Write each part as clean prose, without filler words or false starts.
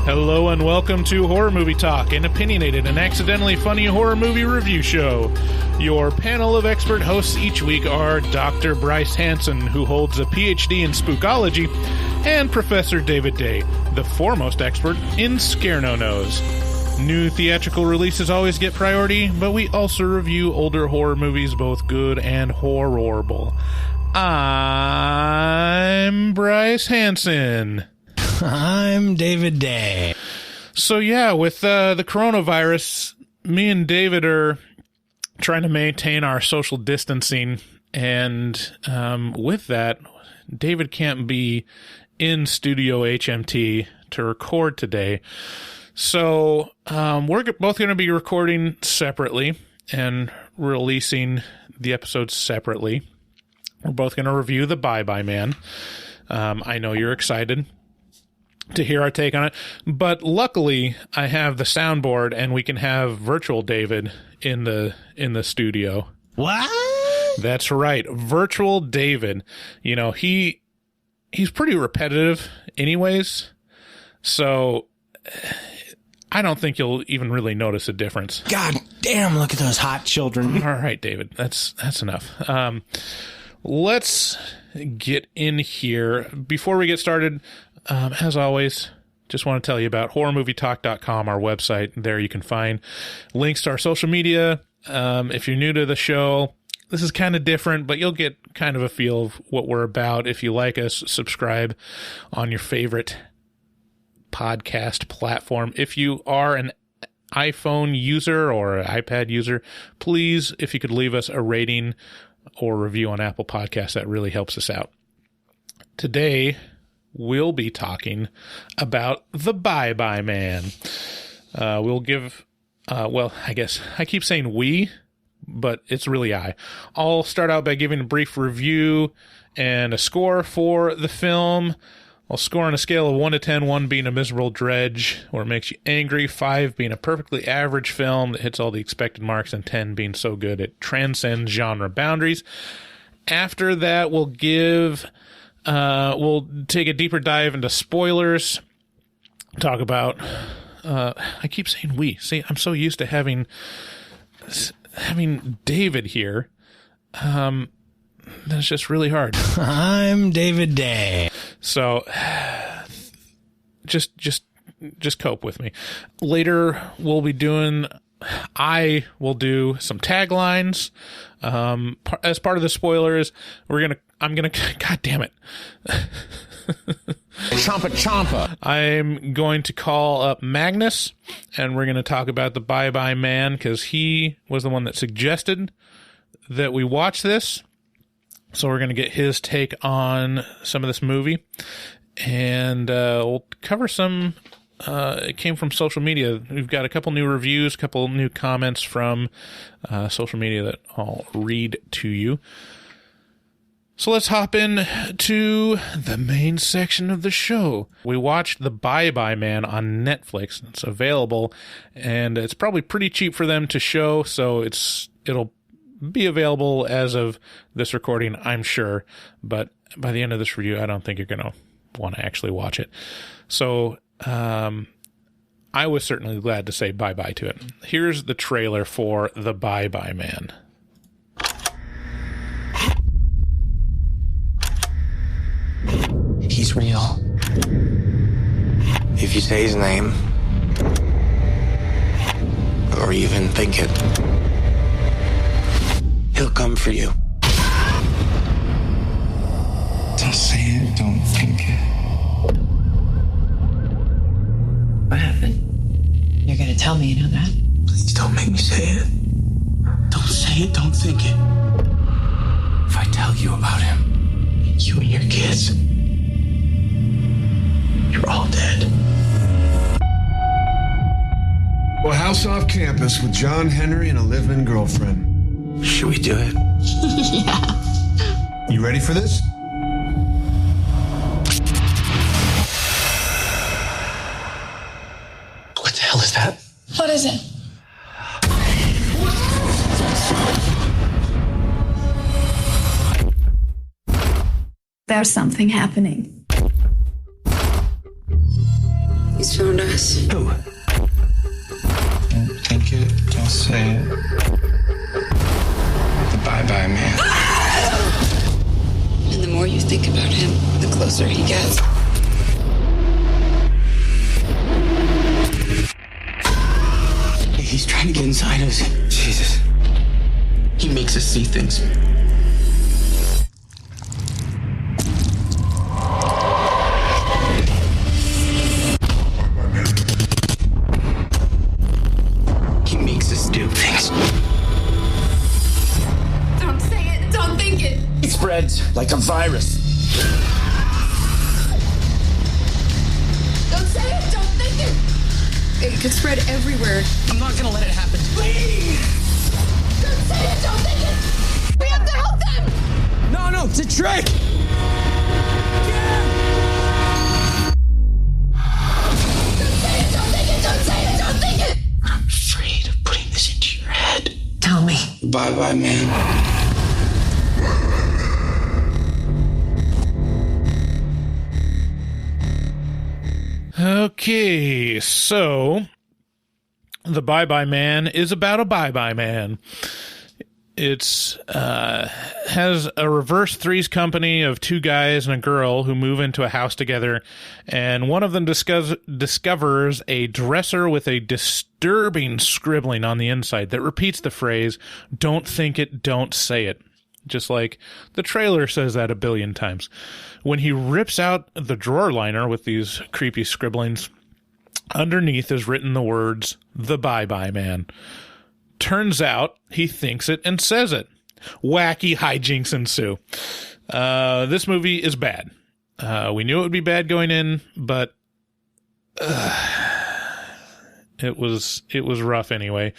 Hello and welcome to Horror Movie Talk, an opinionated and accidentally funny horror movie review show. Your panel of expert hosts each week are Dr. Bryce Hansen, who holds a PhD in spookology, and Professor David Day, the foremost expert in scare no-nos. New theatrical releases always get priority, but we also review older horror movies, both good and horrible. I'm Bryce Hansen. I'm David Day. So yeah, with the coronavirus, me and David are trying to maintain our social distancing, and with that, David can't be in Studio HMT to record today. So we're both going to be recording separately and releasing the episodes separately. We're both going to review The Bye-Bye Man. I know you're excited to hear our take on it, but luckily I have the soundboard and we can have virtual David in the studio. What? That's right, virtual David. You know, he's pretty repetitive anyways, so I don't think you'll even really notice a difference. God damn, look at those hot children. All right, David, that's enough. Let's get in here. Before we get started, as always, just want to tell you about horrormovietalk.com, our website. There you can find links to our social media. If you're new to the show, this is kind of different, but you'll get kind of a feel of what we're about. If you like us, subscribe on your favorite podcast platform. If you are an iPhone user or an iPad user, please, if you could leave us a rating or review on Apple Podcasts, that really helps us out. Today, we'll be talking about The Bye-Bye Man. We'll give, I guess I keep saying we, but it's really I. I'll start out by giving a brief review and a score for the film. I'll score on a scale of 1 to 10, 1 being a miserable dredge or it makes you angry, 5 being a perfectly average film that hits all the expected marks, and 10 being so good it transcends genre boundaries. After that, we'll take a deeper dive into spoilers, talk about, I keep saying we. See, I'm so used to having David here. That's just really hard. I'm David Day. So just cope with me. Later I will do some taglines. As part of the spoilers, God damn it. Champa. I'm going to call up Magnus, and we're going to talk about The Bye-Bye Man, because he was the one that suggested that we watch this. So we're going to get his take on some of this movie, and we'll cover some, it came from social media. We've got a couple new reviews, a couple new comments from social media that I'll read to you. So let's hop in to the main section of the show. We watched The Bye-Bye Man on Netflix. It's available, and it's probably pretty cheap for them to show, so it'll be available as of this recording, I'm sure, but by the end of this review, I don't think you're going to want to actually watch it. So I was certainly glad to say bye-bye to it. Here's the trailer for The Bye-Bye Man. He's real. If you say his name, or even think it, he'll come for you. Don't say it, don't think it. What happened? You're gonna tell me, you know that? Please don't make me say it. Don't say it, don't think it. If I tell you about him, you and your kids, you're all dead. Well, house off campus with John Henry and a live-in girlfriend. Should we do it? Yeah. You ready for this? What the hell is that? What is it? There's something happening. He's found a Magnus. Who? Don't think it, don't say it. The bye-bye man. And the more you think about him, the closer he gets. He's trying to get inside us. Jesus. He makes us see things. He makes us do things. Don't say it. Don't think it. It spreads like a virus. Don't say it. Don't think it. It could spread everywhere. I'm not gonna let it happen. Please! Don't say it. Don't think it. We have to help them. No, it's a trick! Don't say it. Don't think it. Don't say it. Don't think it. I'm afraid of putting this into your head. Tell me. Bye-bye, man. Okay, so The Bye-Bye Man is about a bye-bye man. It's has a reverse Threes Company of two guys and a girl who move into a house together, and one of them discovers a dresser with a disturbing scribbling on the inside that repeats the phrase, "Don't think it, don't say it." Just like the trailer says that a billion times. When he rips out the drawer liner with these creepy scribblings, underneath is written the words, "The Bye-Bye Man." Turns out he thinks it and says it. Wacky hijinks ensue. This movie is bad. We knew it would be bad going in, but it was rough anyway.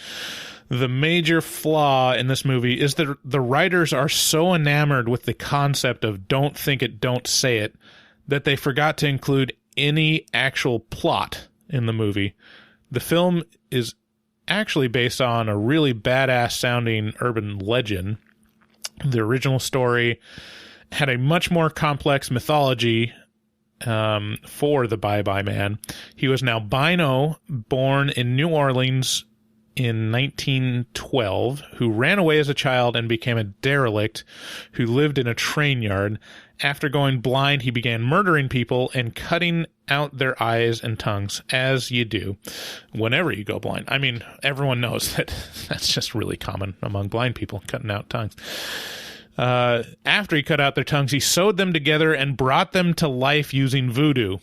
The major flaw in this movie is that the writers are so enamored with the concept of "don't think it, don't say it" that they forgot to include any actual plot in the movie. The film is actually based on a really badass sounding urban legend. The original story had a much more complex mythology for the Bye-Bye Man. He was an albino born in New Orleans in 1912, who ran away as a child and became a derelict who lived in a train yard. After going blind, he began murdering people and cutting out their eyes and tongues, as you do whenever you go blind. I mean, everyone knows that that's just really common among blind people, cutting out tongues. After he cut out their tongues, he sewed them together and brought them to life using voodoo.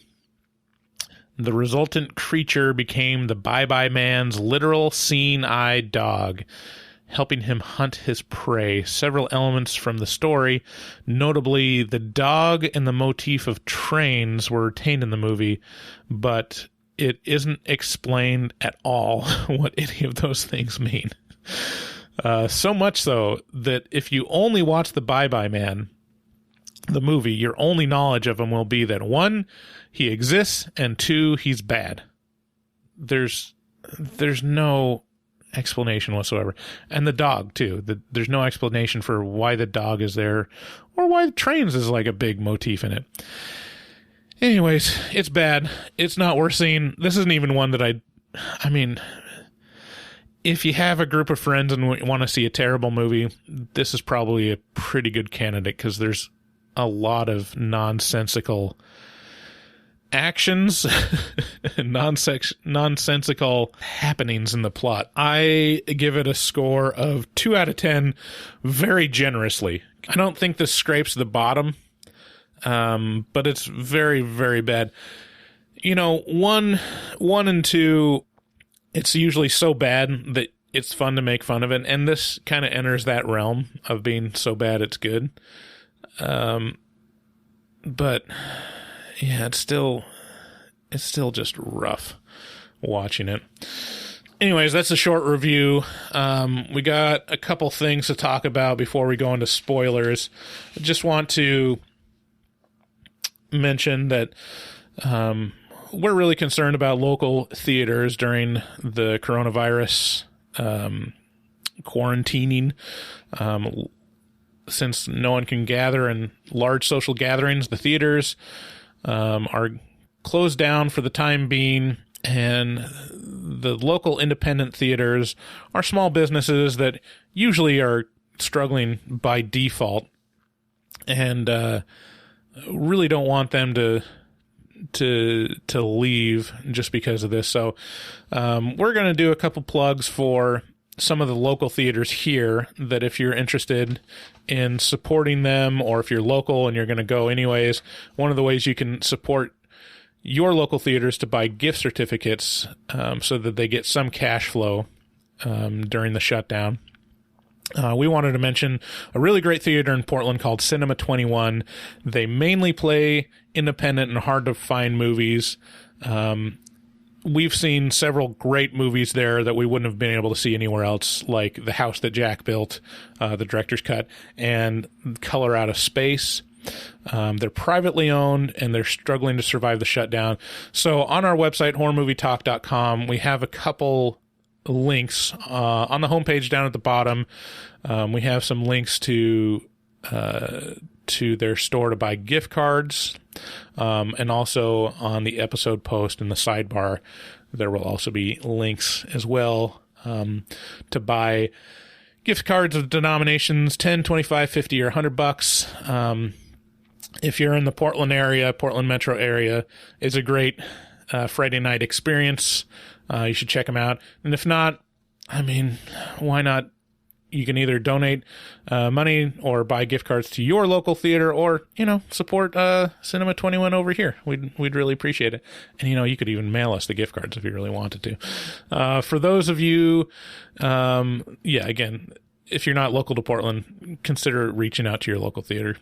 The resultant creature became the Bye-Bye Man's literal seeing-eyed dog, helping him hunt his prey. Several elements from the story, notably the dog and the motif of trains, were retained in the movie, but it isn't explained at all what any of those things mean. So much so that if you only watch the Bye-Bye Man, the movie, your only knowledge of him will be that 1, he exists, and 2, he's bad. There's no explanation whatsoever. And the dog, too. There's no explanation for why the dog is there, or why the trains is like a big motif in it. Anyways, it's bad. It's not worth seeing. This isn't even one that I mean, if you have a group of friends and want to see a terrible movie, this is probably a pretty good candidate, because there's a lot of nonsensical actions, nonsensical happenings in the plot. I give it a score of 2 out of 10 very generously. I don't think this scrapes the bottom, but it's very, very bad. You know, 1 and 2, it's usually so bad that it's fun to make fun of it, and this kind of enters that realm of being so bad it's good. But yeah, it's still just rough watching it. Anyways, that's a short review. We got a couple things to talk about before we go into spoilers. I just want to mention that we're really concerned about local theaters during the coronavirus quarantining. Since no one can gather in large social gatherings, the theaters are closed down for the time being, And the local independent theaters are small businesses that usually are struggling by default, and really don't want them to leave just because of this. So we're going to do a couple plugs for some of the local theaters here, that if you're interested in supporting them, or if you're local and you're going to go anyways, one of the ways you can support your local theaters to buy gift certificates, so that they get some cash flow during the shutdown. We wanted to mention a really great theater in Portland called Cinema 21. They mainly play independent and hard to find movies. We've seen several great movies there that we wouldn't have been able to see anywhere else, like The House That Jack Built, the director's cut, and Color Out of Space. They're privately owned, and they're struggling to survive the shutdown. So on our website, horrormovietalk.com, we have a couple links on the homepage down at the bottom. We have some links to their store to buy gift cards, and also on the episode post in the sidebar there will also be links as well to buy gift cards of denominations 10, 25, 50, or $100. If you're in the Portland area, Portland metro area, is a great Friday night experience. You should check them out. And if not, I mean, why not? You can either donate money or buy gift cards to your local theater, or, support Cinema 21 over here. We'd really appreciate it. And, you could even mail us the gift cards if you really wanted to. For those of you, again, if you're not local to Portland, consider reaching out to your local theater.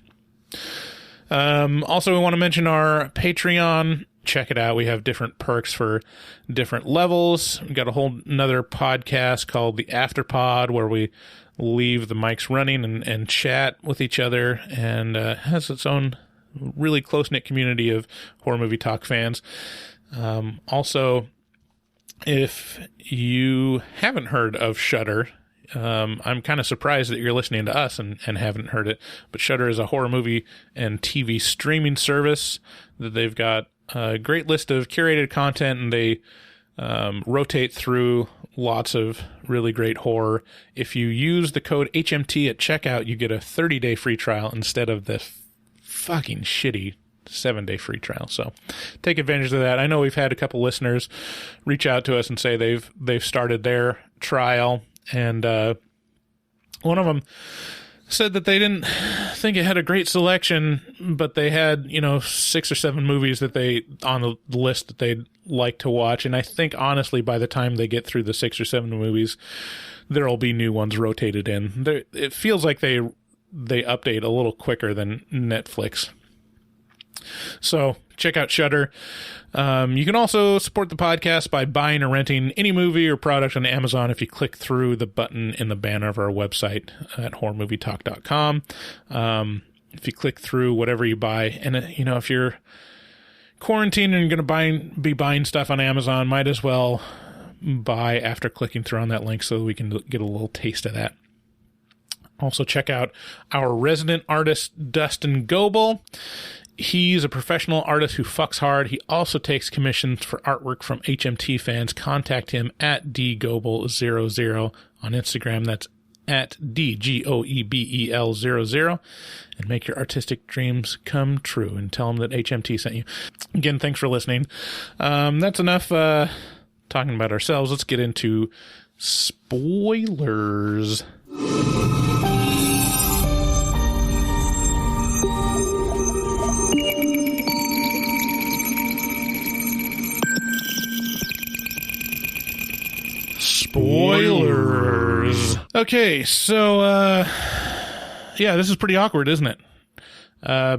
Also, we want to mention our Patreon. Check it out. We have different perks for different levels. We've got a whole another podcast called The Afterpod, where we leave the mics running and chat with each other, and has its own really close-knit community of horror movie talk fans. Also, if you haven't heard of Shudder, I'm kind of surprised that you're listening to us and haven't heard it, but Shudder is a horror movie and TV streaming service that they've got a great list of curated content, and they rotate through lots of really great horror. If you use the code HMT at checkout, you get a 30-day free trial instead of the fucking shitty 7-day free trial. So take advantage of that. I know we've had a couple listeners reach out to us and say they've started their trial, and one of them said that they didn't think it had a great selection, but they had 6 or 7 movies that they on the list that they'd like to watch. And I think honestly, by the time they get through the 6 or 7 movies, there'll be new ones rotated in. It feels like they update a little quicker than Netflix. So check out Shudder. You can also support the podcast by buying or renting any movie or product on Amazon if you click through the button in the banner of our website at horrormovietalk.com. If you click through whatever you buy, and if you're quarantined and going to be buying stuff on Amazon, might as well buy after clicking through on that link so we can get a little taste of that. Also check out our resident artist, Dustin Goebel. He's a professional artist who fucks hard. He also takes commissions for artwork from HMT fans. Contact him at dgoebel00 on Instagram. That's at DGOEBEL00, and make your artistic dreams come true, and tell him that HMT sent you. Again, thanks for listening. That's enough talking about ourselves. Let's get into spoilers. Spoilers. Okay, so this is pretty awkward, isn't it?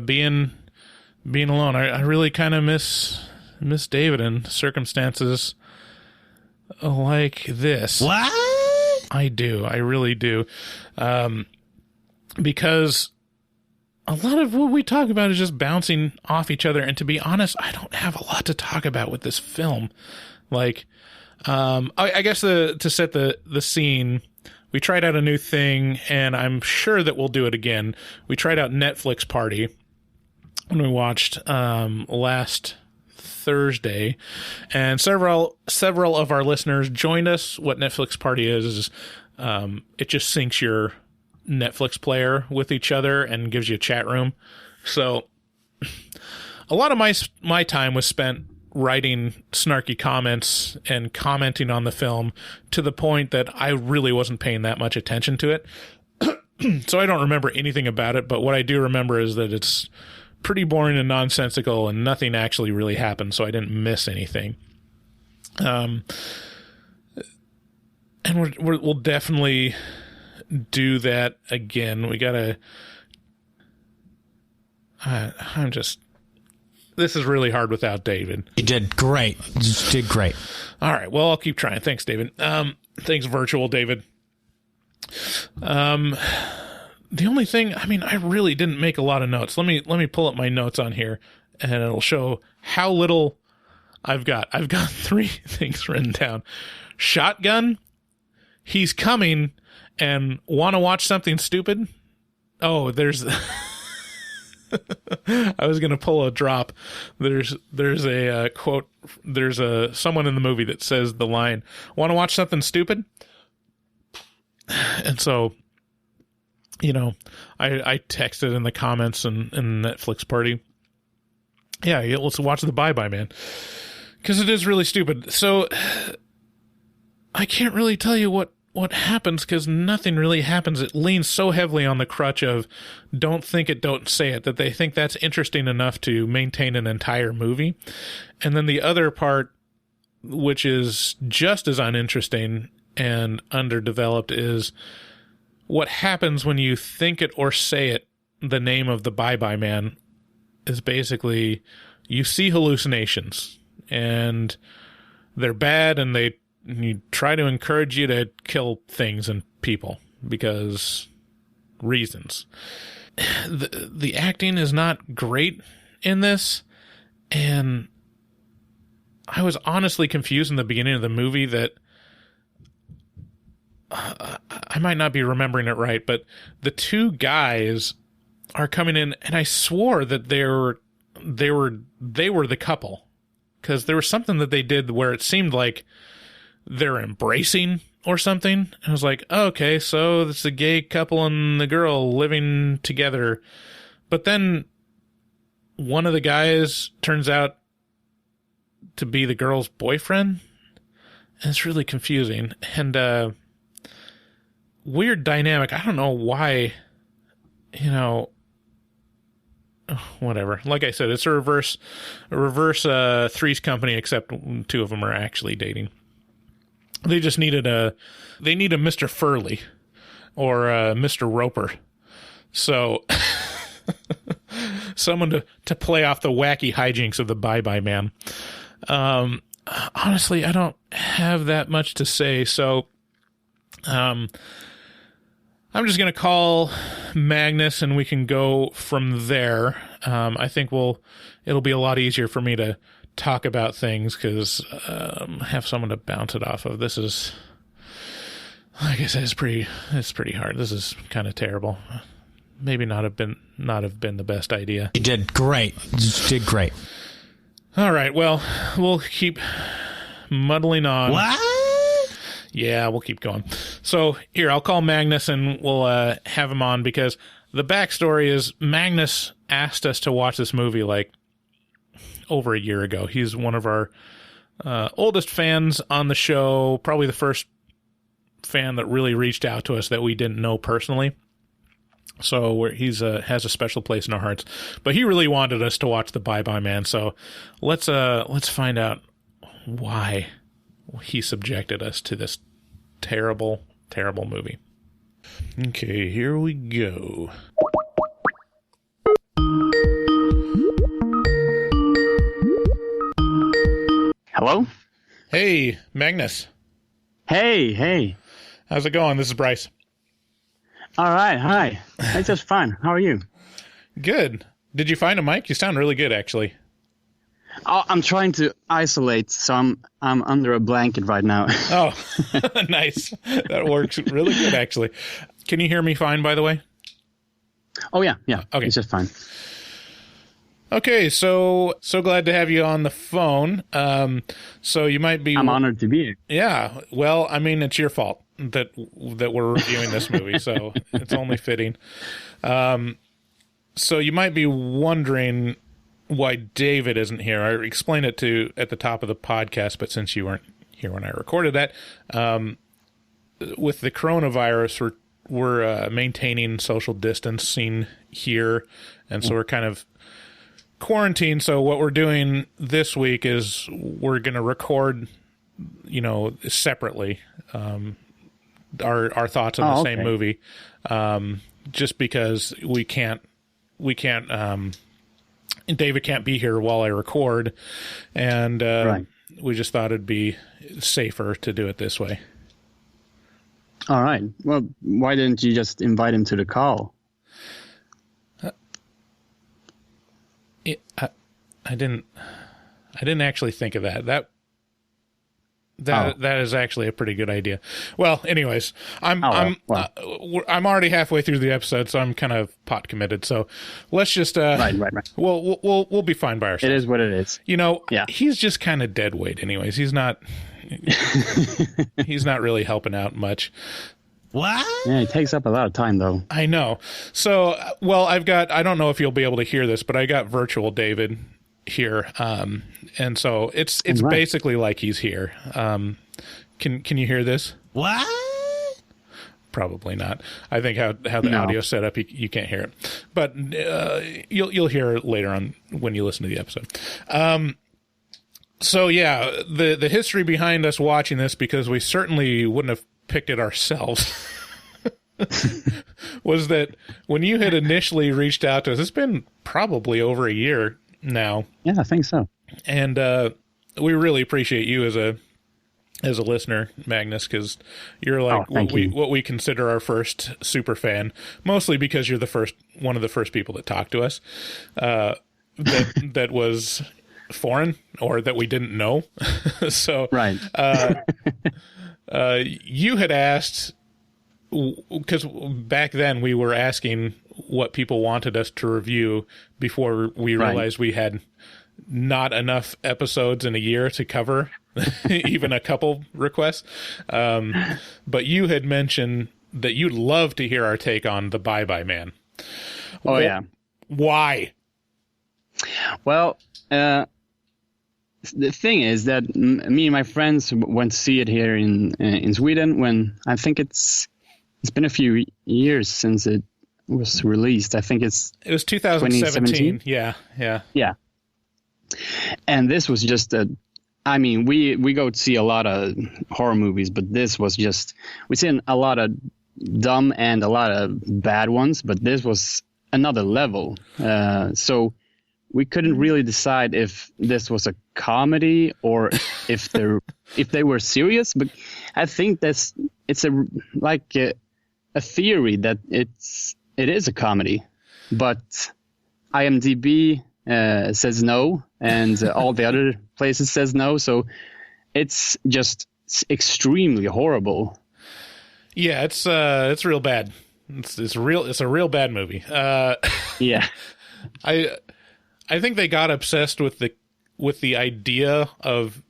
Being alone. I really kind of miss David in circumstances like this. What? I do. I really do. Because a lot of what we talk about is just bouncing off each other, and to be honest, I don't have a lot to talk about with this film. Like, I guess to set the scene, we tried out a new thing, and I'm sure that we'll do it again. We tried out Netflix Party when we watched last Thursday, and several of our listeners joined us. What Netflix Party is it just syncs your Netflix player with each other and gives you a chat room. So a lot of my time was spent writing snarky comments and commenting on the film to the point that I really wasn't paying that much attention to it. So I don't remember anything about it, but what I do remember is that it's pretty boring and nonsensical and nothing actually really happened, so I didn't miss anything. And we'll definitely do that again. We gotta... This is really hard without David. You did great. You did great. All right. Well, I'll keep trying. Thanks, David. Thanks, virtual David. The only thing, I really didn't make a lot of notes. Let me pull up my notes on here, and it'll show how little I've got. I've got 3 things written down. Shotgun, he's coming, and want to watch something stupid? Oh, there's... I was going to pull a drop. There's a quote. There's someone in the movie that says the line, "Want to watch something stupid?" And so, I texted in the comments and Netflix Party. Yeah, let's watch the Bye Bye Man, because it is really stupid. So I can't really tell you what happens, because nothing really happens. It leans so heavily on the crutch of don't think it, don't say it, that they think that's interesting enough to maintain an entire movie. And then the other part, which is just as uninteresting and underdeveloped, is what happens when you think it or say it. The name of the Bye Bye Man is basically you see hallucinations, and they're bad, and you try to encourage you to kill things and people because reasons. The acting is not great in this, and I was honestly confused in the beginning of the movie that I might not be remembering it right, but the 2 guys are coming in, and I swore that they were the couple, because there was something that they did where it seemed like they're embracing or something. And I was like, oh, okay, so it's a gay couple and the girl living together. But then one of the guys turns out to be the girl's boyfriend. And it's really confusing. And weird dynamic. I don't know why, whatever. Like I said, it's a reverse Three's Company, except 2 of them are actually dating. They just needed a Mr. Furley or Mr. Roper. So someone to play off the wacky hijinks of the Bye Bye Man. Honestly, I don't have that much to say. So I'm just going to call Magnus and we can go from there. I think it'll be a lot easier for me to talk about things because have someone to bounce it off of. This is, like I said, it's pretty hard. This is kind of terrible. Maybe not have been the best idea. You did great. You did great. All right. Well, we'll keep muddling on. What? Yeah, we'll keep going. So here, I'll call Magnus and we'll have him on, because the backstory is Magnus asked us to watch this movie like over a year ago. He's one of our oldest fans on the show, probably the first fan that really reached out to us that we didn't know personally. So he's has a special place in our hearts. But he really wanted us to watch the Bye Bye Man. So let's find out why he subjected us to this terrible, terrible movie. Okay, here we go. Hello? Hey, Magnus. Hey. How's it going? This is Bryce. All right, hi. It's just fine. How are you? Good. Did you find a mic? You sound really good, actually. Oh, I'm trying to isolate, so I'm under a blanket right now. Oh, nice. That works really good, actually. Can you hear me fine, by the way? Oh, yeah. Okay. It's just fine. Okay, so glad to have you on the phone. So you might be... I'm honored to be here. Yeah, well, I mean, it's your fault that we're reviewing this movie, so it's only fitting. So you might be wondering why David isn't here. I explained it at the top of the podcast, but since you weren't here when I recorded that, with the coronavirus, we're maintaining social distancing here, and so we're kind of quarantined. So what we're doing this week is we're going to record, separately, our thoughts on the same movie, just because we can't. David can't be here while I record, and we just thought it'd be safer to do it this way. All right. Well, why didn't you just invite him to the call? I didn't actually think of that. That is actually a pretty good idea. Well, anyways, I'm already halfway through the episode, so I'm kind of pot committed. So let's just right. We'll be fine by ourselves. It is what it is. He's just kind of dead weight, anyways. He's not really helping out much. What? Yeah, it takes up a lot of time, though. I know. So, I don't know if you'll be able to hear this, but I got virtual David here, and so it's basically like he's here. Can you hear this? What? Probably not. I think how the audio's set up, you can't hear it, but you'll hear it later on when you listen to the episode. So yeah, the history behind us watching this, because we certainly wouldn't have picked it ourselves, was that when you had initially reached out to us, it's been probably over a year now. Yeah, I think so. And we really appreciate you as a listener, Magnus, because you're like what we consider our first super fan, mostly because you're one of the first people that talked to us that was foreign or that we didn't know. So right. You had asked, because back then we were asking what people wanted us to review before we realized we had not enough episodes in a year to cover even a couple requests. But you had mentioned that you'd love to hear our take on The Bye-Bye Man. Oh, yeah. Why? Well, the thing is that me and my friends went to see it here in Sweden when I think it's been a few years since it was released. I think it was 2017. Yeah. And this was just we go to see a lot of horror movies, but this was just, we've seen a lot of dumb and a lot of bad ones, but this was another level. So we couldn't really decide if this was a comedy or if they were serious. But I think it's a theory that it is a comedy, but IMDb says no, and all the other places says no. So it's just extremely horrible. Yeah, it's real bad. It's a real bad movie. Yeah. I think they got obsessed with the idea of,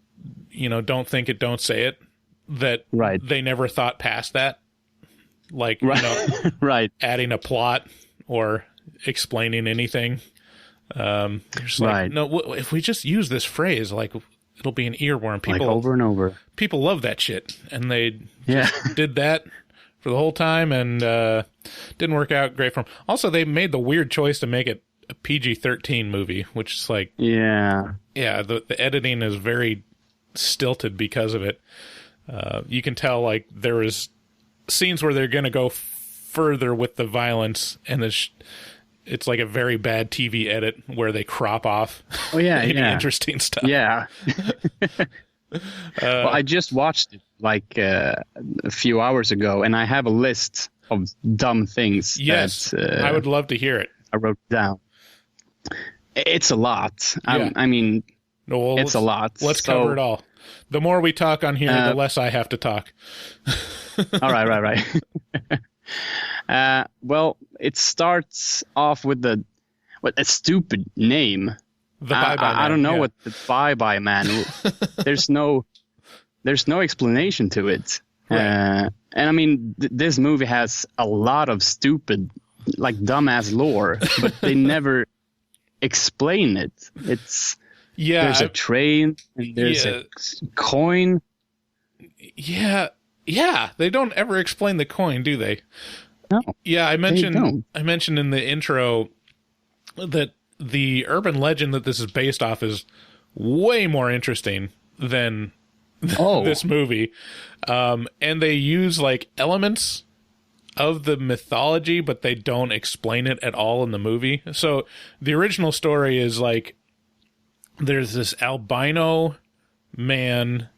don't think it, don't say it, that they never thought past that. Like, right. Adding a plot or explaining anything. Just like, no, if we just use this phrase, like, it'll be an earworm. People over and over. People love that shit, and they just did that for the whole time, and didn't work out great for them. Also, they made the weird choice to make it a PG-13 movie, which is like, the editing is very stilted because of it. You can tell, like, there was scenes where they're going to go further with the violence, and it's like a very bad TV edit where they crop off any interesting stuff. Yeah. Well, I just watched it like a few hours ago, and I have a list of dumb things. Yes, that, I would love to hear it. I wrote down. It's a lot. It's a lot. Let's cover it all. The more we talk on here, the less I have to talk. All right. Well, it starts off with what a stupid name. The Bye Bye Man. I don't know yeah. what the Bye Bye Man. There's no explanation to it. Right. And I mean, this movie has a lot of stupid, like dumbass lore, but they never explain it. There's a train and there's a coin. Yeah, they don't ever explain the coin, do they? No. Yeah, I mentioned don't. in the intro that the urban legend that this is based off is way more interesting than this movie. And they use like elements of the mythology, but they don't explain it at all in the movie. So the original story is like there's this albino man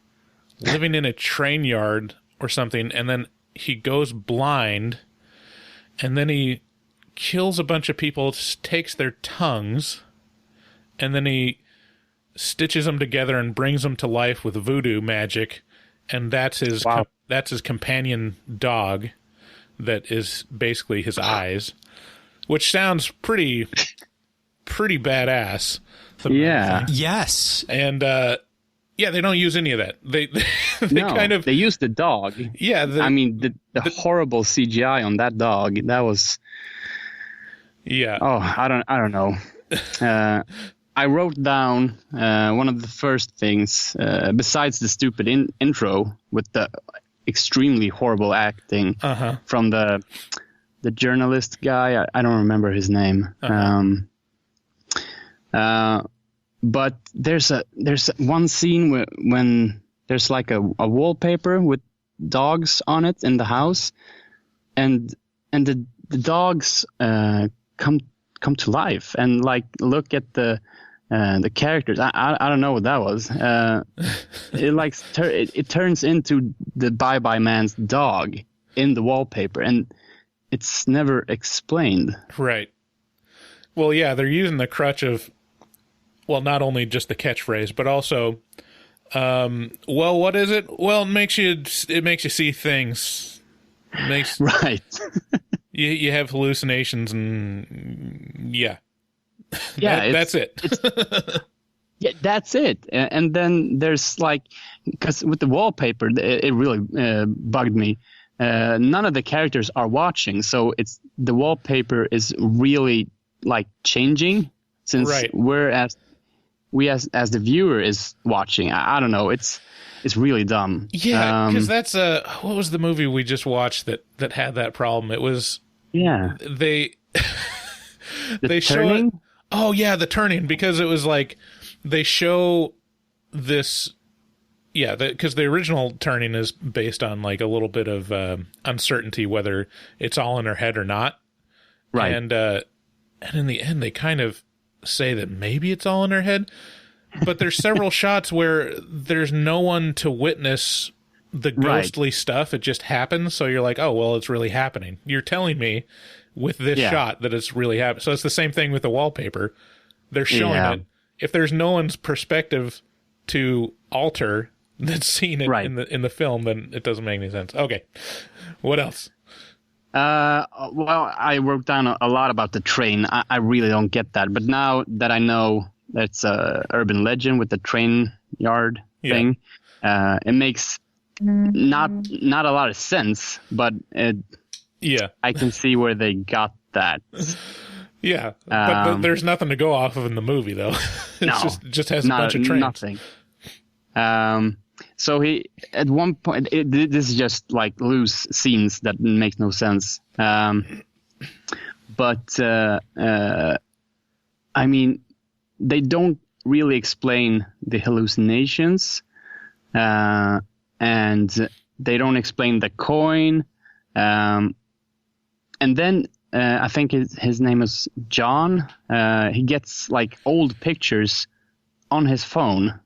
living in a train yard or something, and then he goes blind, and then he kills a bunch of people, takes their tongues, and then he stitches them together and brings them to life with voodoo magic, and that's his companion dog that is basically his eyes, which sounds pretty badass. Yeah. Yes. And they don't use any of that. They they use the dog. Yeah, the horrible CGI on that dog. That was. Yeah. Oh, I don't know. I wrote down one of the first things besides the stupid intro with the extremely horrible acting from the journalist guy. I don't remember his name. But there's one scene when there's like a wallpaper with dogs on it in the house, and the dogs come to life and like look at the characters. I don't know what that was. It turns into the Bye Bye Man's dog in the wallpaper, and it's never explained. Right. Well, yeah, they're using the crutch of, well, not only just the catchphrase, but also, what is it? Well, it makes you see things. Right. you have hallucinations, and yeah, that's it. Yeah, that's it. And then there's like, because with the wallpaper, it really bugged me. None of the characters are watching, so the wallpaper is really like changing, since we as the viewer is watching. I don't know. It's really dumb. Yeah, because that's what was the movie we just watched that had that problem? It was they they show it. Oh yeah, the turning, because it was like they show this. Yeah, because the original turning is based on like a little bit of uncertainty whether it's all in her head or not. Right. And in the end, they kind of say that maybe it's all in her head. But there's several shots where there's no one to witness the ghostly stuff. It just happens. So you're like, oh, well, it's really happening. You're telling me with this shot that it's really happening. So it's the same thing with the wallpaper. They're showing it. If there's no one's perspective to alter that's seen it in the film, then it doesn't make any sense. Okay. What else? Well, I wrote down a lot about the train. I really don't get that. But now that I know that's a urban legend with the train yard thing, it makes not a lot of sense, but I can see where they got that. Yeah, but there's nothing to go off of in the movie, though. It just has a bunch of trains. Nothing. So he, at one point, this is just like loose scenes that make no sense. But I mean, they don't really explain the hallucinations, and they don't explain the coin. And then I think his name is John. He gets like old pictures on his phone.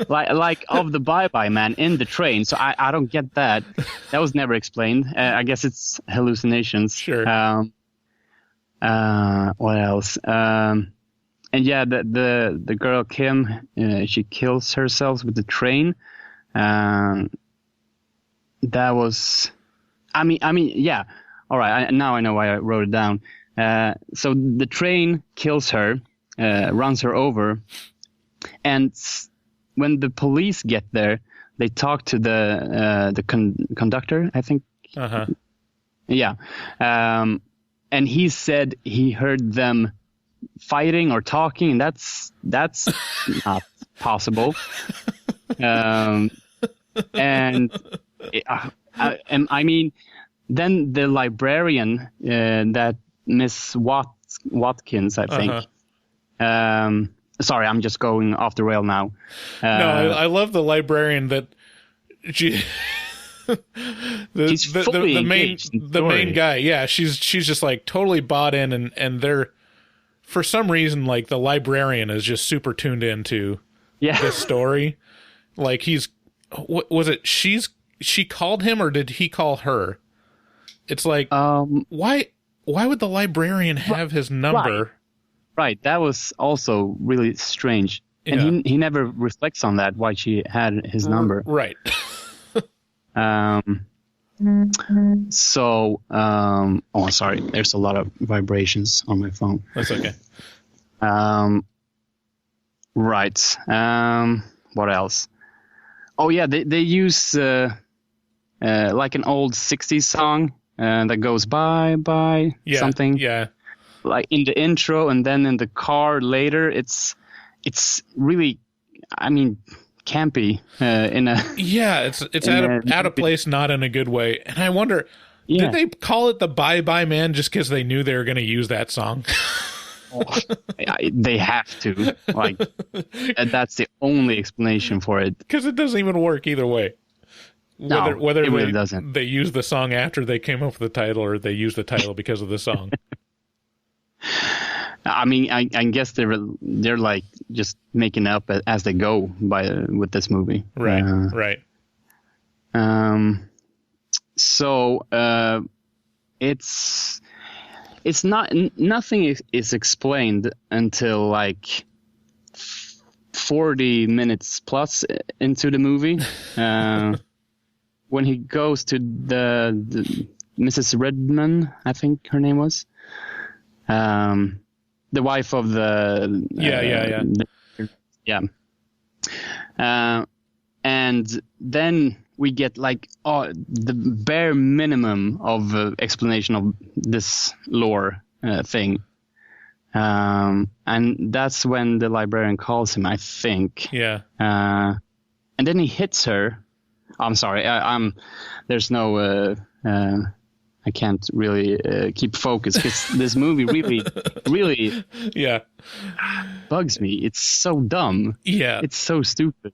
like of the Bye Bye Man in the train. So I don't get that. That was never explained. I guess it's hallucinations. Sure. What else? And yeah, the girl Kim, she kills herself with the train. That was, I mean, yeah. All right. Now I know why I wrote it down. So the train kills her, runs her over, and when the police get there, they talk to the conductor, I think. Uh-huh. Yeah. And he said he heard them fighting or talking, and that's not possible. And I mean, then the librarian, that Miss Watkins, I think. Uh-huh. Sorry, I'm just going off the rail now. No, I love the librarian that she. She's fully engaged in the main story. guy. Yeah, she's just like totally bought in, and they're, for some reason, like the librarian is just super tuned into this story. Like he's, what was it? She called him, or did he call her? It's like, why would the librarian have his number? Right, that was also really strange. And he never reflects on that, why she had his number. Right. So, sorry, there's a lot of vibrations on my phone. That's okay. Right. What else? Oh yeah, they use like an old 60s song that goes bye something. Yeah. Like in the intro, and then in the car later, it's really, I mean, campy in a it's out of place, not in a good way. And I wonder, did they call it the Bye Bye Man just because they knew they were going to use that song? They have to, like, that's the only explanation for it, because it doesn't even work either way. Whether it really doesn't. They use the song after they came up with the title, or they use the title because of the song. I mean, I guess they're like just making up as they go with this movie. Right. Right. So it's not, nothing is explained until like 40 minutes plus into the movie, when he goes to the Mrs. Redman, I think her name was. The wife of the and then we get like the bare minimum of explanation of this lore thing, and that's when the librarian calls him, I think. And then he hits her. I'm sorry, there's no I can't really keep focus, because this movie really bugs me. It's so dumb. Yeah. It's so stupid.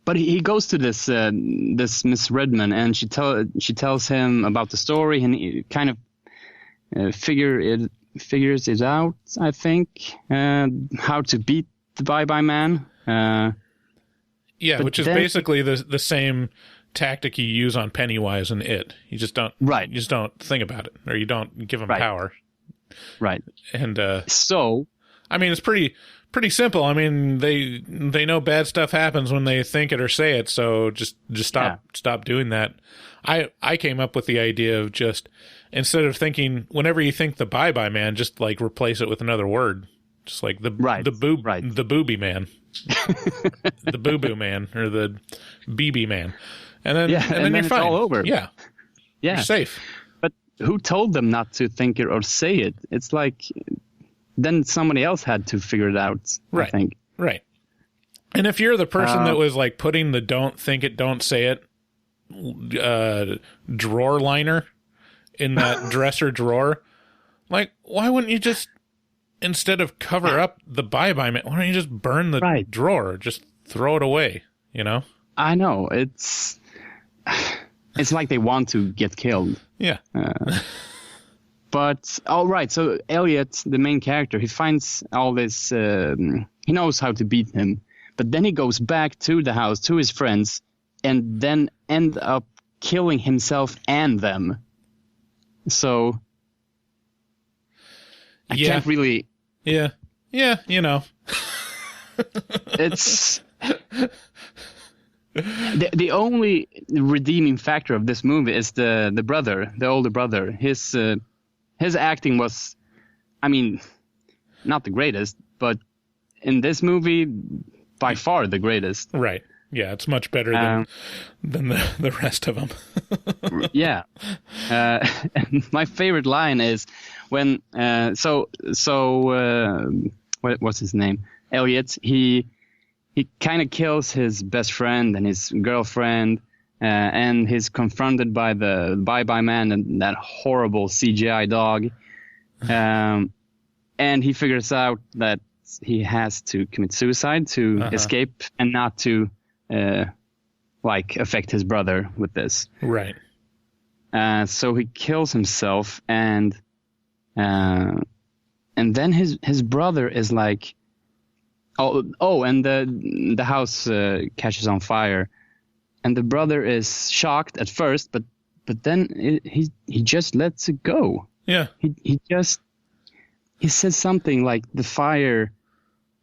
But he goes to this Miss Redman, and she tells him about the story, and he kind of figures it out, I think, how to beat the Bye Bye Man. Which is basically the same tactic you use on Pennywise and It. You just don't think about it, or you don't give him power. Right. And so, I mean, it's pretty simple. I mean, they know bad stuff happens when they think it or say it, so just stop doing that. I came up with the idea of just, instead of thinking, whenever you think the Bye Bye Man, just like replace it with another word. Just like the booby man. The Boo Boo Man, or the BB Man, and then you're it's fine. all over. Yeah, you're safe. But who told them not to think it or say it? It's like then somebody else had to figure it out. Right. I think. Right. And if you're the person that was like putting the "don't think it, don't say it" drawer liner in that dresser drawer, like, why wouldn't you just, instead of cover up the Bye Bye Man, why don't you just burn the drawer? Just throw it away, you know? I know. It's like they want to get killed. Yeah. But, all right, so Elliot, the main character, he finds all this, he knows how to beat him, but then he goes back to the house, to his friends, and then end up killing himself and them. So, I can't really... Yeah, you know. It's The only redeeming factor of this movie is the brother, the older brother. His acting was, I mean, not the greatest, but in this movie, by far the greatest. Right. Yeah, it's much better than the rest of them. Yeah. My favorite line is when what's his name? Elliot. He kind of kills his best friend and his girlfriend, and he's confronted by the Bye-Bye Man and that horrible CGI dog. And he figures out that he has to commit suicide to escape and not to affect his brother with this. Right. So he kills himself, and then his brother is like, and the house catches on fire, and the brother is shocked at first, but then he just lets it go. Yeah. He says something like the fire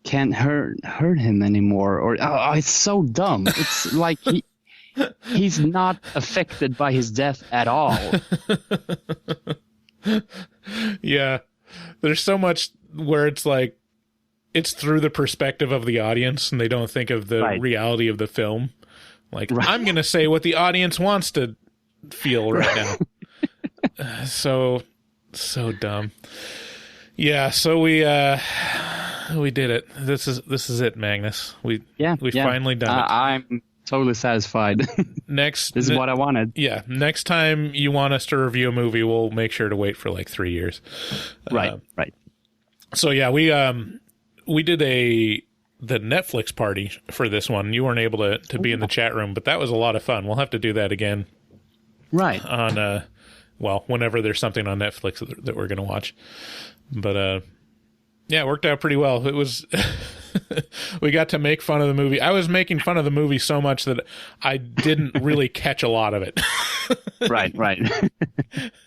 can't hurt him anymore, or it's so dumb. It's like he's not affected by his death at all. Yeah. There's so much where it's like it's through the perspective of the audience, and they don't think of the reality of the film. Like, I'm going to say what the audience wants to feel right now. So dumb. Yeah, so we did it. This is it, Magnus. We finally done it. I'm totally satisfied. This is what I wanted. Yeah, next time you want us to review a movie, we'll make sure to wait for like 3 years. Right. So yeah, we did the Netflix party for this one. You weren't able to be in the chat room, but that was a lot of fun. We'll have to do that again. Right. On whenever there's something on Netflix that we're going to watch. But yeah, it worked out pretty well. It was we got to make fun of the movie. I was making fun of the movie so much that I didn't really catch a lot of it. Right.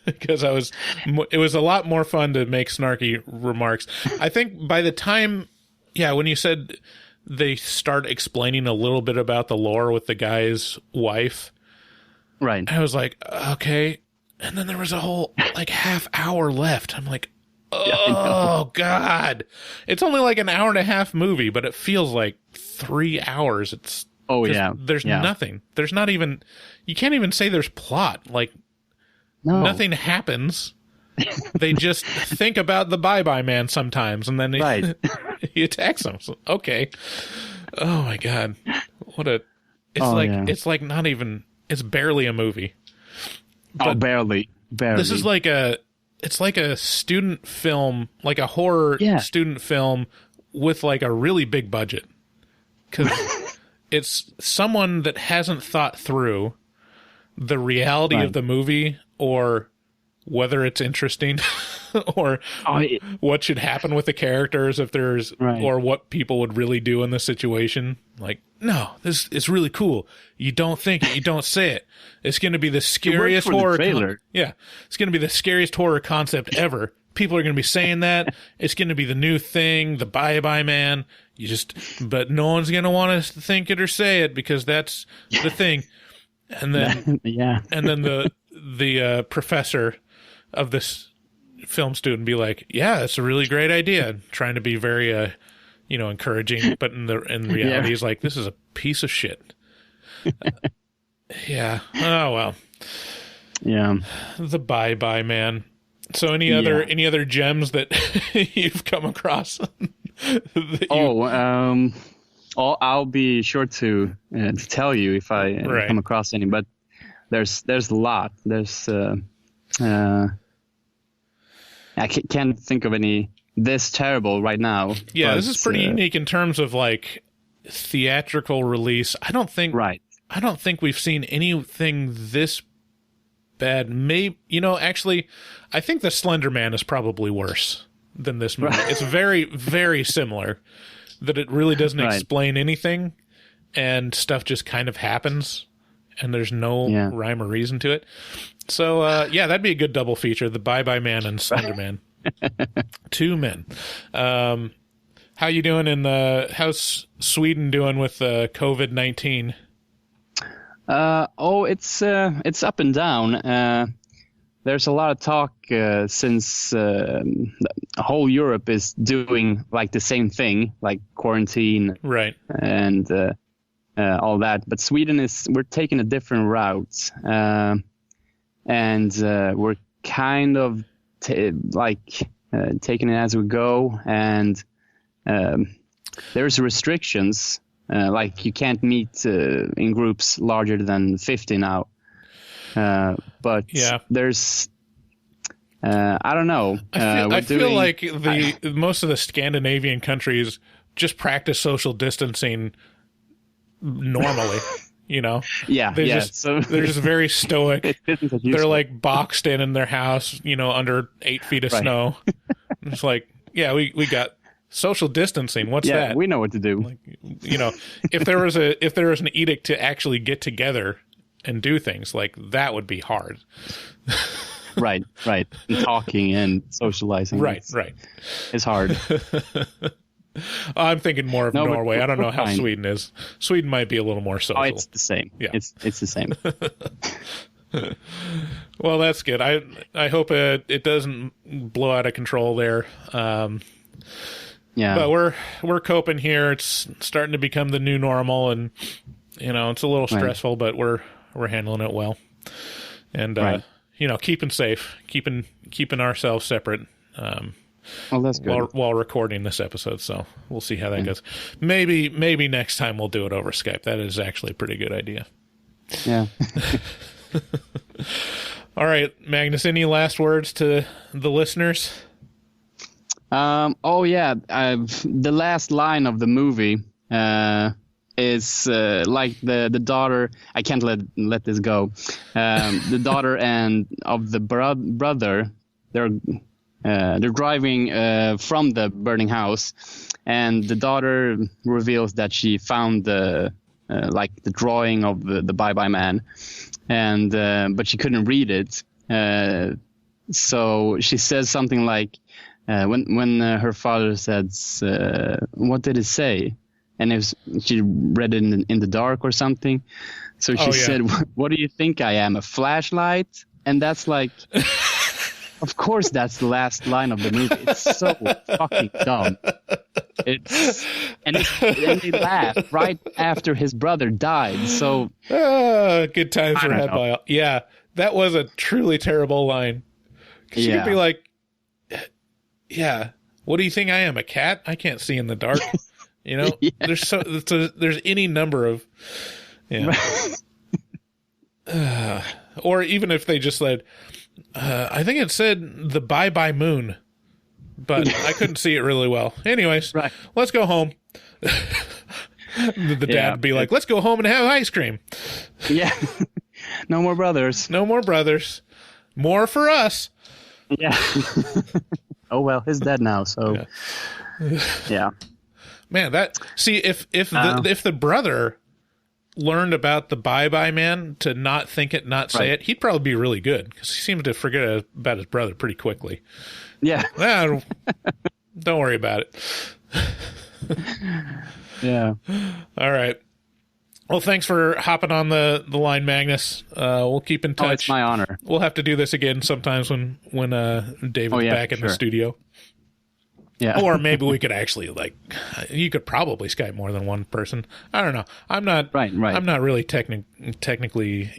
Because it was a lot more fun to make snarky remarks. I think by the time, when you said they start explaining a little bit about the lore with the guy's wife, right, I was like, okay. And then there was a whole half hour left. I'm like, oh God, it's only like an hour and a half movie, but it feels like 3 hours. It's there's nothing. There's not even, you can't even say there's plot. Nothing happens. They just think about the Bye-Bye Man sometimes, and then he attacks them. So, okay. Oh my God, it's like not even. It's barely a movie. But barely. This is it's like a student film, like a horror student film with like a really big budget. Because it's someone that hasn't thought through the reality of the movie, or whether it's interesting, or what should happen with the characters if there's, or what people would really do in the situation. Like, no, this is really cool. You don't think it, you don't say it. It's going to be the scariest horror trailer. It's going to be the scariest horror concept ever. People are going to be saying that. It's going to be the new thing, the Bye-Bye Man. But no one's going to want to think it or say it because that's the thing. And then, and then the professor of this film student be like, yeah, it's a really great idea. Trying to be very, encouraging, but in reality, he's like, this is a piece of shit. Yeah. Oh well. Yeah. The Bye-Bye Man. So any other gems that you've come across? I'll be sure to tell you if I come across any. But there's a lot. There's I can't think of any this terrible right now. Yeah, but, this is pretty unique in terms of like theatrical release. I don't think we've seen anything this bad. Maybe, actually, I think the Slender Man is probably worse than this movie. It's very, very similar. That it really doesn't explain anything, and stuff just kind of happens, and there's no rhyme or reason to it. So, that'd be a good double feature: the Bye-Bye Man and Slender Man. 2 men. How you doing how's Sweden doing with COVID-19? It's up and down. There's a lot of talk since whole Europe is doing like the same thing, like quarantine, Right. and all that. But we're taking a different route, and we're kind of taking it as we go. And there's restrictions, like you can't meet in groups larger than 50 now. But Yeah. there's, I don't know. I feel like most of the Scandinavian countries just practice social distancing normally. You know, they're just very stoic. They're like boxed in their house, under 8 feet of snow. It's like, yeah, we got social distancing. What's that? Yeah, we know what to do. Like, if there was an edict to actually get together and do things, like that would be hard. Right. And talking and socializing. Right. It's hard. I'm thinking more of Norway. I don't know how fine. Sweden is. Sweden might be a little more social. Oh, it's the same. Yeah. It's the same. Well, that's good. I hope it doesn't blow out of control there. Yeah. But we're coping here. It's starting to become the new normal, and it's a little stressful, but we're handling it well. And keeping safe, keeping ourselves separate. Well, that's good. While recording this episode, so we'll see how that goes. Maybe next time we'll do it over Skype. That is actually a pretty good idea. Yeah. All right, Magnus, any last words to the listeners? The last line of the movie is like the daughter. I can't let this go. The daughter and of the brother, they're driving from the burning house, and the daughter reveals that she found the drawing of the Bye-Bye Man, and but she couldn't read it. So she says something like, when her father says, "What did it say?" And she read it in the dark or something. So she said, "What do you think I am, a flashlight?" And that's like. Of course, that's the last line of the movie. It's so fucking dumb. And they laugh right after his brother died. So good times were had by all. Yeah, that was a truly terrible line. Because you could be like, "Yeah, what do you think I am, a cat? I can't see in the dark." There's any number of, or even if they just said. I think it said the Bye-Bye Moon, but I couldn't see it really well. Anyways, Let's go home. The dad would be like, "Let's go home and have ice cream." Yeah. No more brothers. No more brothers. More for us. Yeah. Oh, well, he's dead now, so. Yeah. Man, if the brother learned about the Bye-Bye Man to not think it, not say it, he'd probably be really good, because he seems to forget about his brother pretty quickly. Yeah. Don't worry about it. Yeah. All right. Well, thanks for hopping on the line, Magnus. We'll keep in touch. Oh, it's my honor. We'll have to do this again sometimes when David's back in the studio. Yeah. Or maybe we could actually, you could probably Skype more than one person. I don't know. I'm not right. I'm not really technically,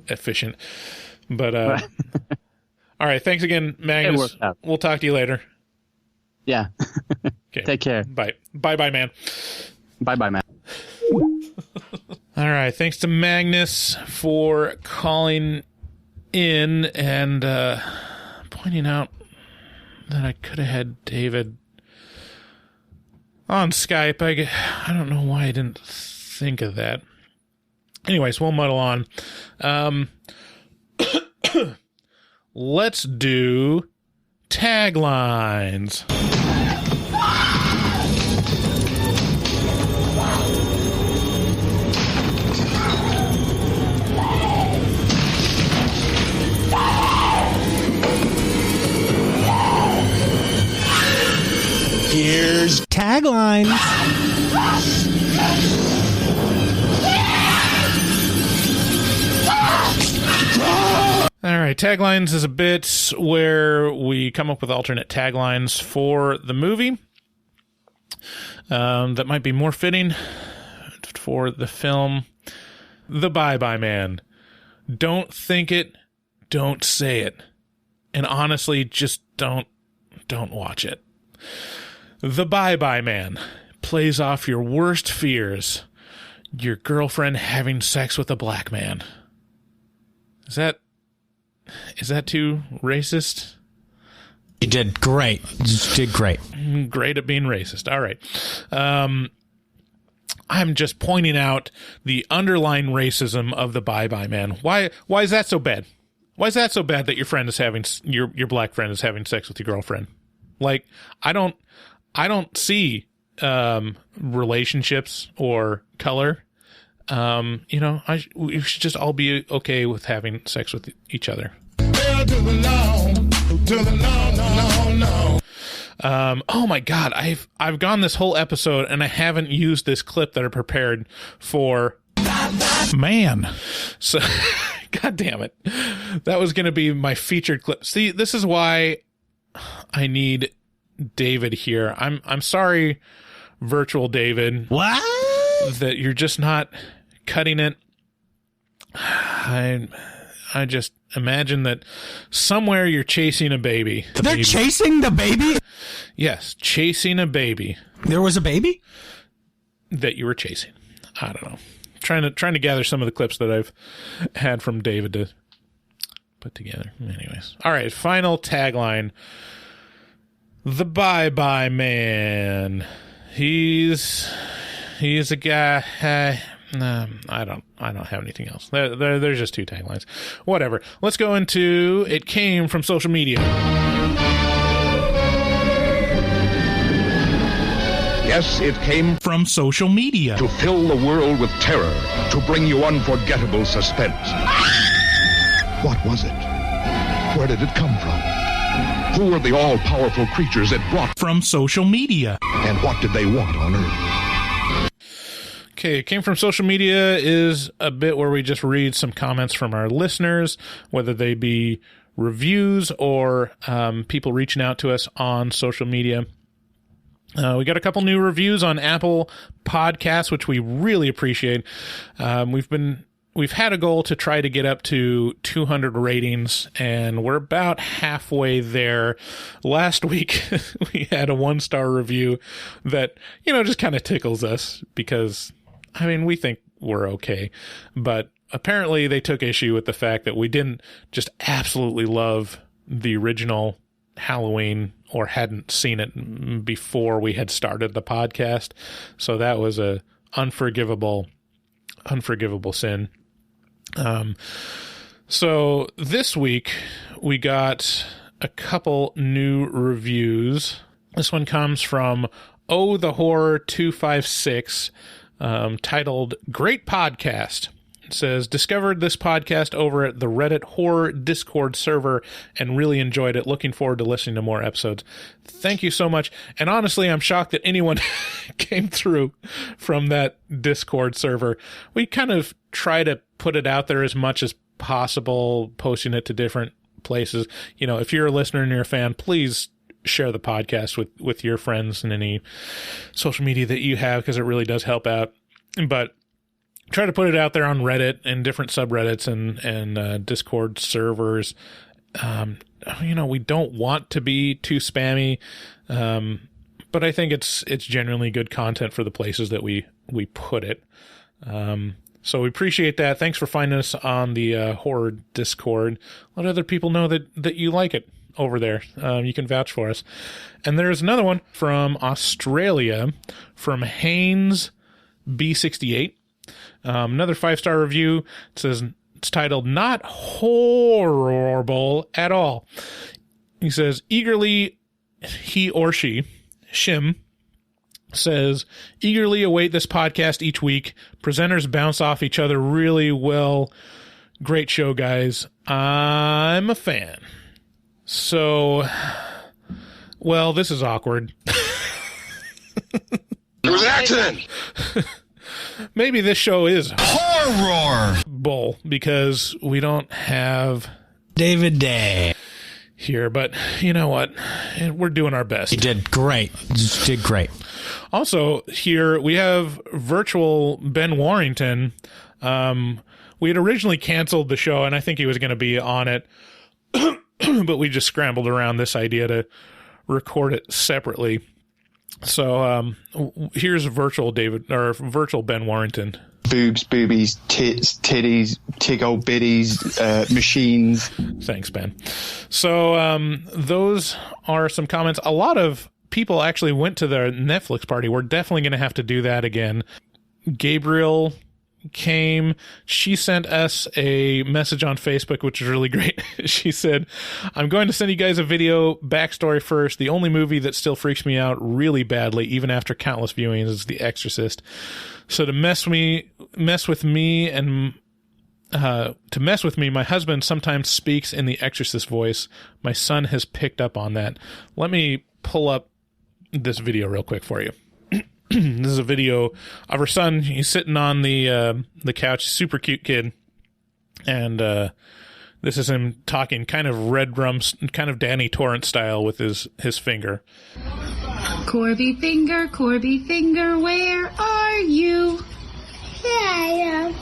efficient. But all right, thanks again, Magnus. We'll talk to you later. Yeah. Okay. Take care. Bye. Bye, man. Bye, man. All right, thanks to Magnus for calling in and pointing out that I could have had David on Skype. I don't know why I didn't think of that. Anyways, we'll muddle on. Let's do taglines. Here's taglines. All right, taglines is a bit where we come up with alternate taglines for the movie that might be more fitting for the film. The Bye-Bye Man. Don't think it, don't say it. And honestly, just don't watch it. The Bye-Bye Man plays off your worst fears. Your girlfriend having sex with a black man. Is that too racist? You did great. You did great. Great at being racist. All right. I'm just pointing out the underlying racism of the Bye-Bye Man. Why is that so bad? Why is that so bad that your friend is having your black friend is having sex with your girlfriend? Like, I don't see relationships or color. We should just all be okay with having sex with each other. Oh my God, I've gone this whole episode and I haven't used this clip that I prepared for man. So, God damn it, that was going to be my featured clip. See, this is why I need David here. I'm sorry, virtual David. What? That you're just not cutting it. I just imagine that somewhere you're chasing a baby. They're chasing the baby? Yes, chasing a baby. There was a baby? That you were chasing. I don't know. Trying to gather some of the clips that I've had from David to put together. Anyways. All right, final tagline. The Bye-Bye Man. He's a guy. I don't have anything else. There's just two taglines. Whatever. Let's go into It Came From Social Media. Yes, it came From social media. to fill the world with terror, to bring you unforgettable suspense. What was it? Where did it come from? Who were the all-powerful creatures it brought? From social media. And what did they want on Earth? Okay, It Came From Social Media is a bit where we just read some comments from our listeners, whether they be reviews or people reaching out to us on social media. We got a couple new reviews on Apple Podcasts, which we really appreciate. We've had a goal to try to get up to 200 ratings, and we're about halfway there. Last week, we had a 1-star review that, just kind of tickles us because, we think we're okay. But apparently they took issue with the fact that we didn't just absolutely love the original Halloween or hadn't seen it before we had started the podcast. So that was a unforgivable sin. So this week we got a couple new reviews. This one comes from Oh the Horror 256, titled Great Podcast. It says, discovered this podcast over at the Reddit Horror Discord server and really enjoyed it. Looking forward to listening to more episodes. Thank you so much. And honestly, I'm shocked that anyone came through from that Discord server. We kind of try to put it out there as much as possible, posting it to different places. If you're a listener and you're a fan, please share the podcast with your friends and any social media that you have, because it really does help out. But try to put it out there on Reddit and different subreddits and Discord servers. We don't want to be too spammy, but I think it's genuinely good content for the places that we put it. So we appreciate that. Thanks for finding us on the horror Discord. Let other people know that you like it over there. You can vouch for us. And there's another one from Australia, from Haynes B68. Another 5-star review. It says, it's titled Not Horrible at All. He says, eagerly, he or she, Shim, says, eagerly await this podcast each week. Presenters bounce off each other really well. Great show, guys. I'm a fan. So, well, this is awkward. It was an accident! Maybe this show is Horror! bull because we don't have David Day. Here, but you know what? We're doing our best. You did great. You did great. Also, here we have virtual Ben Warrington. We had originally canceled the show, and I think he was going to be on it, but we just scrambled around this idea to record it separately. So here's virtual Ben Warrington. Boobs, boobies, tits, titties, tig-old biddies, machines. Thanks, Ben. So those are some comments. A lot of people actually went to the Netflix party. We're definitely going to have to do that again. Gabriel came. She sent us a message on Facebook, which is really great. She said, I'm going to send you guys a video backstory first. The only movie that still freaks me out really badly, even after countless viewings, is The Exorcist. So to mess with me, my husband sometimes speaks in the Exorcist voice. My son has picked up on that. Let me pull up this video real quick for you. This is a video of her son. He's sitting on the couch. Super cute kid. And this is him talking kind of Red Drums, kind of Danny Torrance style with his finger. Corby finger, where are you? Here I am.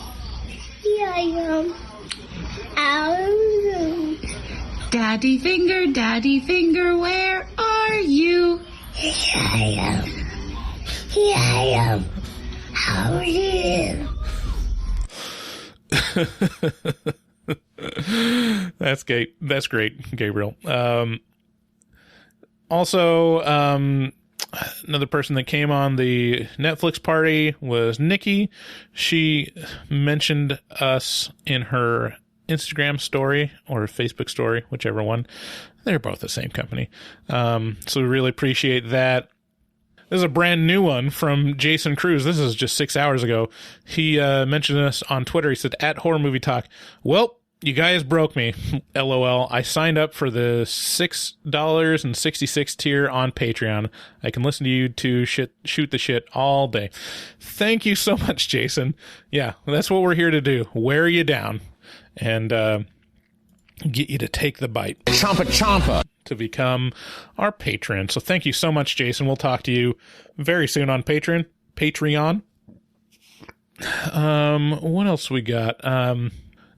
Daddy finger, where are you? Here I am. How are you? That's great. That's great, Gabriel. Also, another person that came on the Netflix party was Nikki. She mentioned us in her Instagram story or Facebook story, whichever one. They're both the same company. So we really appreciate that. This is a brand new one from Jason Cruz. This is just 6 hours ago. He mentioned us on Twitter. He said, at Horror Movie Talk, well, you guys broke me. LOL. I signed up for the $6.66 tier on Patreon. I can listen to you two shoot the shit all day. Thank you so much, Jason. Yeah, that's what we're here to do. Wear you down and get you to take the bite. Champa. To become our patron. So thank you so much, Jason. We'll talk to you very soon on Patreon. What else we got?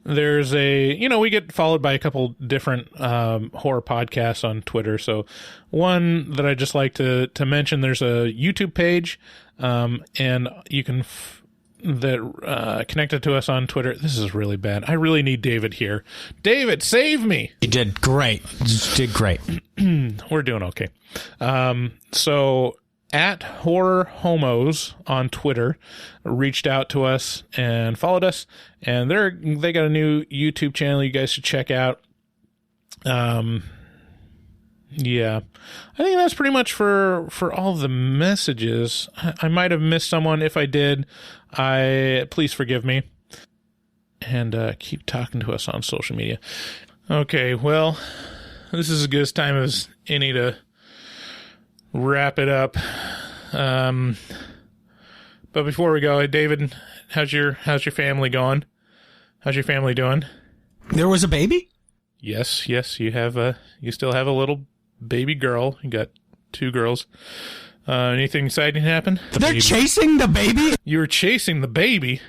There's we get followed by a couple different horror podcasts on Twitter. So one that I just like to mention, there's a YouTube page, and you can connected to us on Twitter. This is really bad. I really need David here. David, save me. You did great. You did great. We're doing okay. So at Horror Homos on Twitter reached out to us and followed us, and they got a new YouTube channel you guys should check out. Yeah, I think that's pretty much for all the messages. I might have missed someone. If I did, please forgive me. And keep talking to us on social media. Okay, well, this is as good a time as any to wrap it up. But before we go, David, how's your family going? How's your family doing? There was a baby? Yes, you still have a little baby girl. You got 2 girls. Anything exciting happen? They're chasing the baby? You were chasing the baby?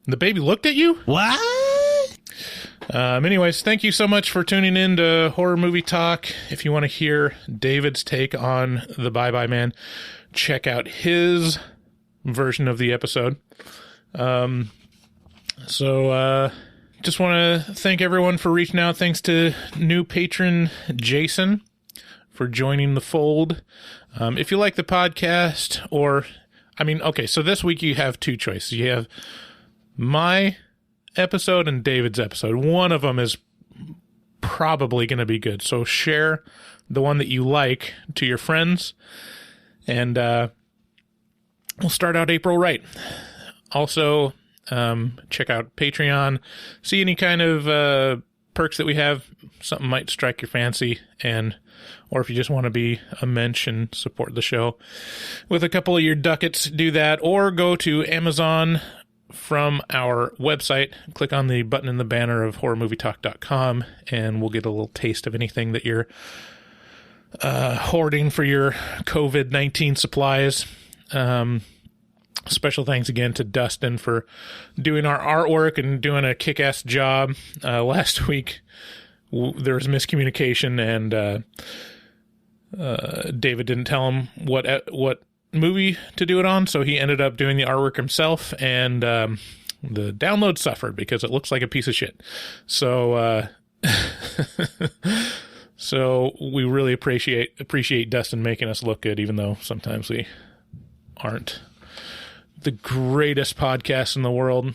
The baby looked at you? What? Anyways, thank you so much for tuning in to Horror Movie Talk. If you want to hear David's take on The Bye-Bye Man, check out his version of the episode. Just want to thank everyone for reaching out. Thanks to new patron Jason for joining the fold. If you like the podcast, so this week you have 2 choices. You have my episode and David's episode. One of them is probably going to be good. So share the one that you like to your friends, and we'll start out April right. Also, check out Patreon, see any kind of perks that we have. Something might strike your fancy, or if you just want to be a mensch and support the show with a couple of your ducats, do that, or go to Amazon from our website. Click on the button in the banner of horrormovietalk.com, and we'll get a little taste of anything that you're hoarding for your COVID-19 supplies. Special thanks again to Dustin for doing our artwork and doing a kick-ass job. Last week, there was miscommunication, and David didn't tell him what movie to do it on, so he ended up doing the artwork himself, and the download suffered because it looks like a piece of shit. So so we really appreciate Dustin making us look good, even though sometimes we aren't the greatest podcast in the world.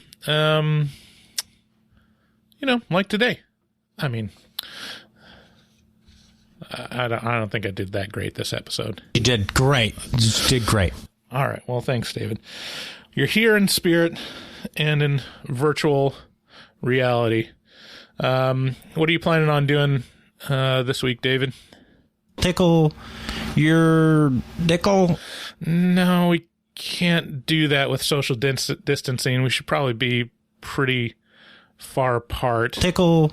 Like today. I mean, I don't think I did that great this episode. You did great. You did great. All right. Well, thanks, David. You're here in spirit and in virtual reality. What are you planning on doing this week, David? Tickle your dickle? No, we can't do that with social distancing. We should probably be pretty far apart. Tickle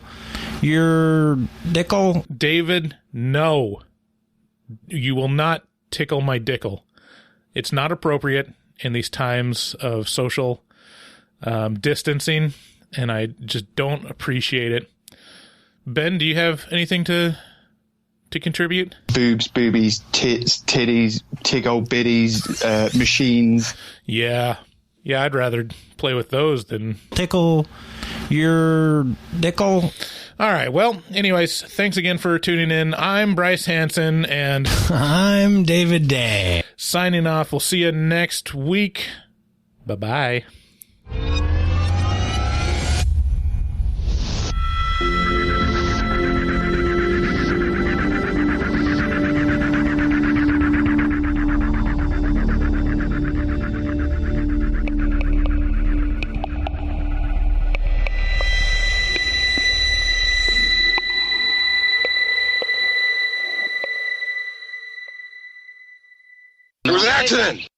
your dickle? David, no. You will not tickle my dickle. It's not appropriate in these times of social distancing, and I just don't appreciate it. Ben, do you have anything to contribute? Boobs, boobies, tits, titties, tickle bitties, machines. Yeah, I'd rather play with those than tickle your dickle. All right. Well, anyways, thanks again for tuning in. I'm Bryce Hanson, and I'm David Day. Signing off. We'll see you next week. Bye-bye. It was an accident!